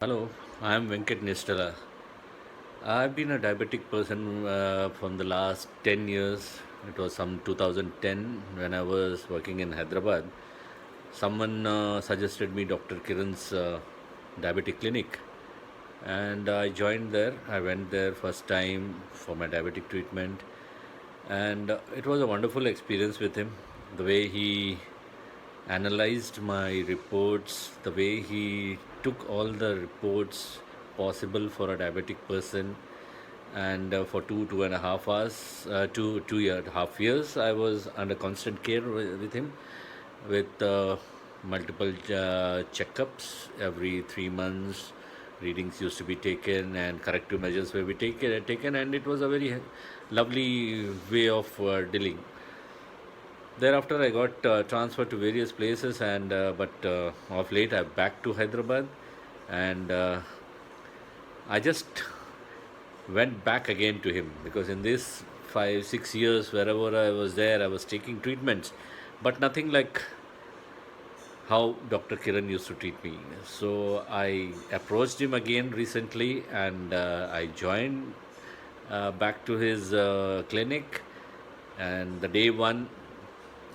Hello, I am Venkat Nistala. I've been a diabetic person from the last 10 years. It was some 2010 when I was working in Hyderabad. Someone suggested me Dr. Kiran's diabetic clinic, and I joined there. I went there first time for my diabetic treatment, and it was a wonderful experience with him. The way he analyzed my reports, the way he took all the reports possible for a diabetic person, and for 2.5 hours, 2.5 years, I was under constant care with him, with multiple checkups every 3 months. Readings used to be taken, and corrective measures were be taken, and it was a very lovely way of dealing. Thereafter, I got transferred to various places, and but of late, I'm back to Hyderabad, and I just went back again to him because in this 5 6 years, wherever I was there, I was taking treatments, but nothing like how Dr. Kiran used to treat me. So I approached him again recently, and I joined back to his clinic. And the day one,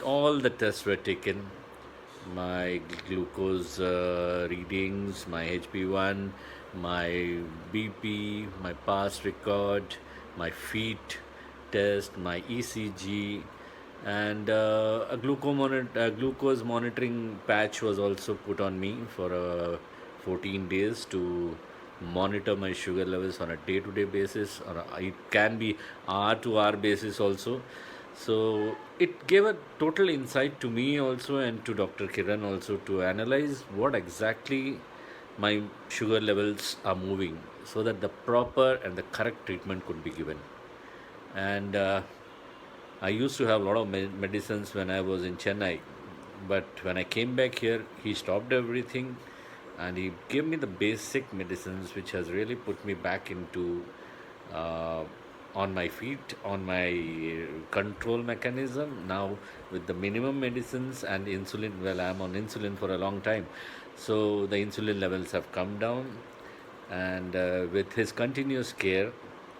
all the tests were taken, my glucose readings, my HB1, my BP, my past record, my feet test, my ECG, and glucose monitoring patch was also put on me for 14 days to monitor my sugar levels on a day-to-day basis, or it can be hour-to-hour basis also. So it gave a total insight to me also, and to Dr. Kiran also, to analyze what exactly my sugar levels are moving, so that the proper and the correct treatment could be given. And I used to have a lot of medicines when I was in Chennai, but when I came back here, he stopped everything, and he gave me the basic medicines, which has really put me back into uh, on my feet, on my control mechanism. Now, with the minimum medicines and insulin, well, I'm on insulin for a long time, so the insulin levels have come down, and with his continuous care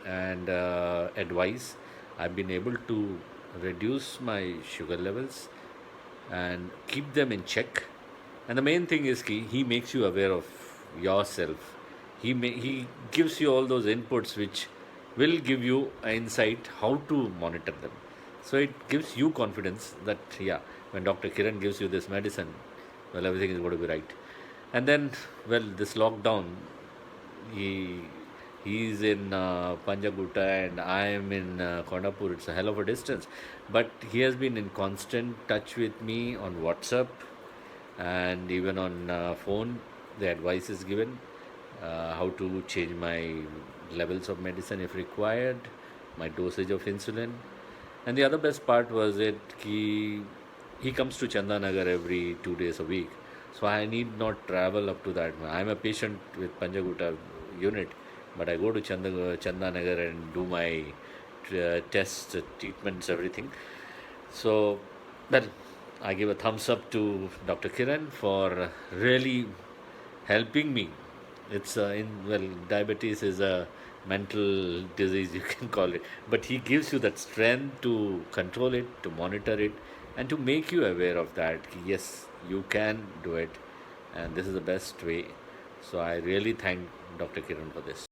and advice, I've been able to reduce my sugar levels and keep them in check. And the main thing is he makes you aware of yourself. He gives you all those inputs which will give you insight how to monitor them. So it gives you confidence that, yeah, when Dr. Kiran gives you this medicine, well, everything is going to be right. And then, well, this lockdown, he he's in Panjaguta and I am in Kondapur. It's a hell of a distance, but he has been in constant touch with me on WhatsApp, and even on phone. The advice is given how to change my levels of medicine if required, my dosage of insulin. And the other best part was that he comes to Chandanagar every 2 days a week. So I need not travel up to that. I'm a patient with Panjaguta unit, but I go to Chandanagar and do my tests, treatments, everything. So, well, I give a thumbs up to Dr. Kiran for really helping me. It's diabetes is a mental disease, you can call it, but he gives you that strength to control it, to monitor it, and to make you aware of that. Yes, you can do it, and this is the best way. So I really thank Dr. Kiran for this.